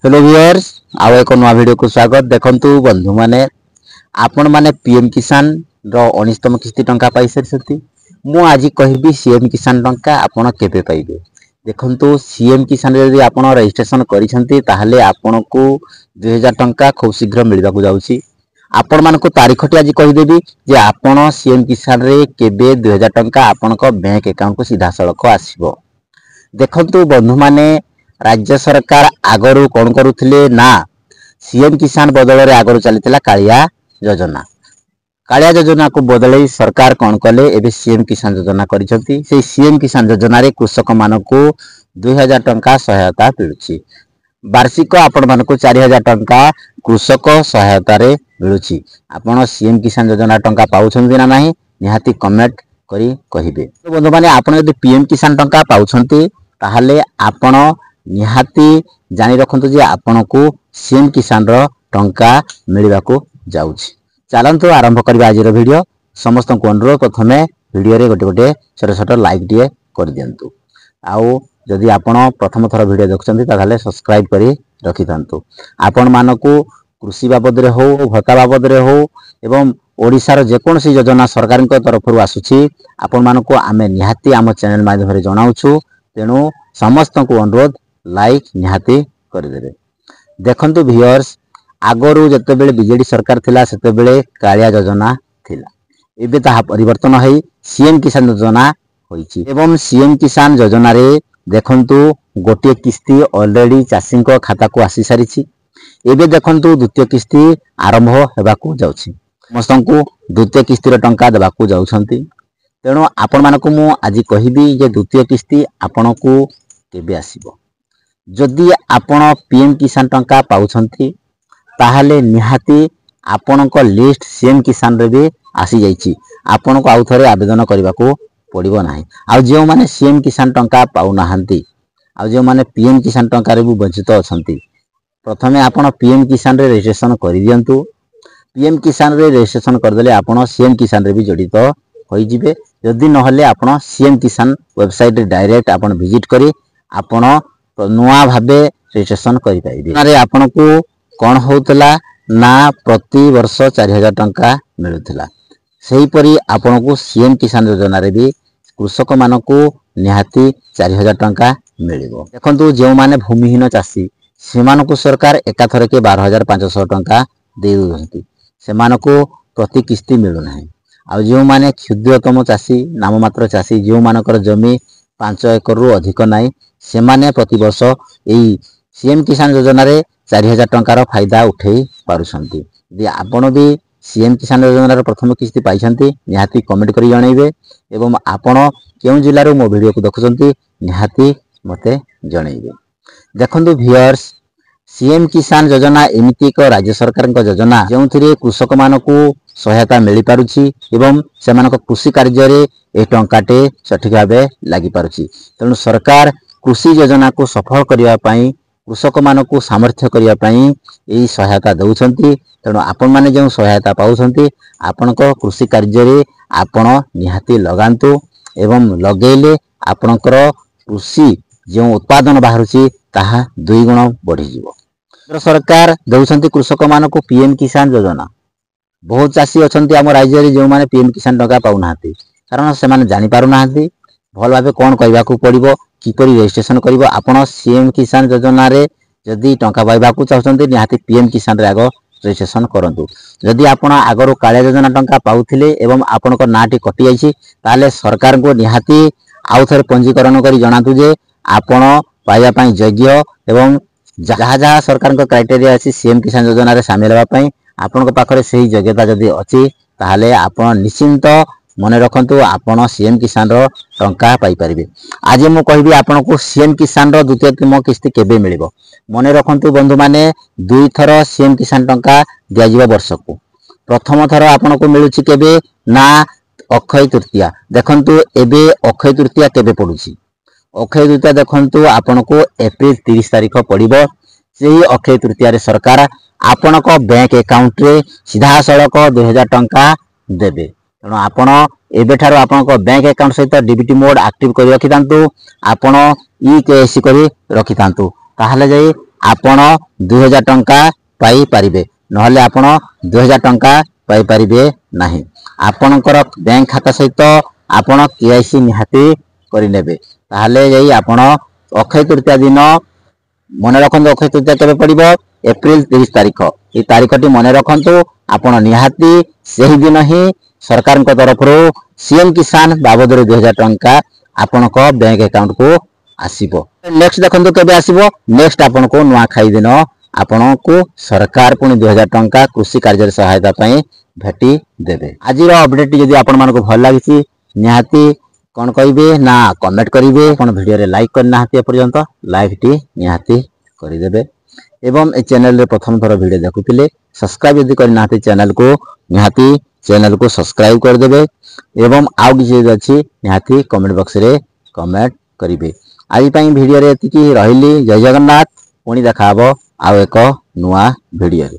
Hello viewers आउ एक नवा वीडियो को स्वागत। देखंतु बंधु माने आपण माने पीएम किसान रो 19तम किस्ती टंका पाई सरसती। मु आज कहबी सीएम किसान टंका आपण केबे पाइबे। देखंतु सीएम किसान यदि आपण रजिस्ट्रेशन करिसंती ताहाले आपनको 2000 टंका खूब शीघ्र मिलबा को जाउची। आपण मानको तारीखटी आज कहि देबी जे आपण सीएम किसान रे केबे 2000 टंका आपनको बैंक अकाउंट को सीधा सड़क आसीबो। देखंतु बंधु माने राज्य सरकार आगरू कौन करुथिले ना सीएम किसान बदल रे आगरू चलीथिला कालिया योजना। कालिया योजना को बदलै सरकार कौन कले एबे सीएम किसान योजना करिसंती। से सीएम किसान योजना रे कृषक मानको 2000 टंका सहायता मिलुची। वार्षिक आपण मानको 4000 टंका कृषक सहायता रे मिलुची। आपण सीएम किसान योजना टंका पाउछंती ना नाही निहाती कमेंट करी कहिबे। तो बंधु माने आपण यदि पीएम किसान टंका पाउछंती ताहाले आपण निहाती जानी रखंतु जे आपनको सीएम किसान रो टंका मिलबा को जाउछि। चलंतु आरंभ करबा आज रो वीडियो। समस्त को अनुरोध प्रथमे वीडियो रे गोटे गोटे छोट छोट लाइक दिए कर दियंतु। आउ जदि आपण प्रथम थर वीडियो देखछंती ताहाले सब्सक्राइब करी रखि थांतु। आपण मानको कृषि बाबद रे हो भत्ता बाबद रे हो एवं ओडिसा रो जे कोनसी योजना सरकार को तरफ रु आसुछि आपण मानको आमे निहाती आम चैनल माध्यम रे जणाउछु। तेनु समस्त को अनुरोध लाइक निहाती कर देबे। देखंतु व्यूअर्स आगरू जते बेले बीजेडी सरकार थिला सेते बेले कालिया योजना थिला। एबे ताहा परिवर्तन होई सीएम किसान योजना होईची। एवं सीएम किसान योजना रे देखंतु गोटे किस्ती ऑलरेडी चाषी को खाता को आसी सारिछि। एबे देखंतु द्वितीय किस्ती आरंभ हेबा को जाउछि। समस्तंकु द्वितीय किस्ती रो टंका देबा को जाउछंती। तेणु आपण मानको मु आज कहिबी जे द्वितीय किस्ती आपनको केबे आसीबो। जदि आपण पीएम किसान टंका पाउछंती ताहाले निहाती आपनको लिस्ट सीएम किसान रे भी आसी जाईची। आपनको आउ थरे आवेदन करबा को पड़िबो नाही। आ जे माने सीएम किसान टंका पाउ नाहंती आ जे माने पीएम किसान टंका रे भी वंचित अछंती प्रथमे आपण पीएम किसान रे रजिस्ट्रेशन करि दियंतु। पीएम किसान रे रजिस्ट्रेशन कर देले आपण सीएम किसान रे भी जड़ित होई जिवे। जदि नहले आपण सीएम किसान वेबसाइट रे डायरेक्ट आपण विजिट करी आपण नुआ भाबे रजिस्ट्रेशन करि पाइबे। माने आपनको कोन होतला ना प्रति वर्ष 4000 टंका मिलुथिला। सेही परी आपनको सीएम किसान योजना रे भी कृषक मानको निहाती 4000 टंका मिलिबो। देखंतु जे माने भूमिहीन चाषी सेमानको सरकार एकाथर के 12500 टंका दे दोहंती। सेमानको प्रति किस्ती मिलु नाही। आ जे माने क्षुद्रतम चाषी नाम मात्र चाषी जे मानकर जमी 5 एकर रु अधिक नाही सेमाने प्रति वर्ष एई सीएम किसान योजना रे 4000 टंका रो फायदा उठेई पारुछंती। यदि आपण भी सीएम किसान योजना रो प्रथम किस्ती पाइछंती निहाती कमेंट करी जणैबे। एवं आपण केउ जिल्ला रो मो वीडियो को देखुछंती निहाती मते जणैबे। देखंतु व्यूअर्स सीएम किसान योजना एमिति एक राज्य सरकार योजना जोंथिरे कृषक मानको सहायता मिली पारुछि एवं सेमानको कृषि कार्य रे ए टंकाटे सठिक भाबे लागि पारुछि। तेणु सरकार कृषि योजना को सफल करिया पई कृषक मानको सामर्थ्य करिया पई एई सहायता दउछंती। तेणु आपण माने जे सहायता पाउछंती आपनको कृषि कार्य रे आपण निहाती लगांतु एवं लगेले आपनकर कृषि जे उत्पादन बाहरुछि ताहा 2 गुण बढ़ी जिवो। सरकार दउछंती कृषक मानको पीएम किसान योजना। बहुत चाषी अछंती हम राज्य रे जे माने पीएम किसान टंका पाउ नाहाती कारण से माने जानि पारु नाहाती भल भाबे कोन कहबा को पड़िबो किपरि रजिस्ट्रेशन करिवो। आपण सीएम किसान योजना रे जदि टंका पाइबा को चाहछंती निहाती पीएम किसान रे आगो रजिस्ट्रेशन करंतु। जदि आपण आगरो कालिया योजना टंका पाउथिले एवं आपनको नाटी कटि जाईछि ताले सरकार को निहाती आउ थरे पंजीकरण करी जणातु जे आपण पाइबा पई योग्य एवं जहा जहा सरकार को क्राइटेरिया अछि सीएम किसान योजना रे शामिल हेबा पई आपनको पाखरे सही योग्यता जदि अछि ताहाले आपण निश्चिंत मने रखंतु आपण सीएम किसान रो टंका पाई परिबे। आज मु कहबी आपनको सीएम किसान रो द्वितीय किस्ती केबे मिलिबो। मने रखंतु बंधु माने 2 थर सीएम किसान टंका दिया जिवो वर्ष को। प्रथम थर आपनको मिलुछि केबे ना अक्षय तृतीया। देखंतु एबे अक्षय तृतीया केबे पडुछि। अक्षय तृतीया देखंतु आपनको एप्रिल 30 तारिख पड़िबो। सेही अक्षय तृतीया रे सरकार आपनको बैंक अकाउंट रे सीधा सड़क 2000 टंका देबे। तेणु आपण एबेठारो आपनको बैंक अकाउंट सहित डीबीटी मोड एक्टिव करि रखितांतु। आपण ई केएससी करि रखितांतु ताहाले जाई आपण 2000 टंका पाई पारिबे नहले आपण 2000 टंका पाई पारिबे नाही। आपणकर बैंक खाता सहित आपण केआईसी निहाती करिनेबे ताहले जाई आपण अक्षय तृतीया दिन मन रखंतु। अक्षय तृतीया केबे पड़िबो एप्रिल 30 तारिख। ये तारिखटी मन रखंतु आपण निहाती सही दिन ही सरकार तरफ सीएम किसान बाबद 2000 टंका आपण को बैंक अकाउंट को आसीबो। नेक्स्ट देखंतु केबे आसीबो नेक्स्ट आपण को नुआ खाई दिन आपण को सरकार पुनी 2000 टंका कृषि कार्य सहायता पई भेटी देबे। आज अपडेट जदि आपण मानको भल लागिछि निहाती कौन कहिबे ना कमेंट करिवे। कोन वीडियो रे लाइक करना हाती पर्यंत लाइक टी निहाती करिदेबे एवं ए चैनल रे प्रथम थर वीडियो देखुतिले सब्सक्राइब यदि करना हाती चैनल को निहाती चैनल को सब्सक्राइब कर देबे एवं आउ किछि यदि अछि निहाती कमेंट बॉक्स रे कमेंट करिवे। आज पई वीडियो रे एतिकी रहिली। जय जगन्नाथ। पुणी देखाबो आउ एक नुआ वीडियो रे।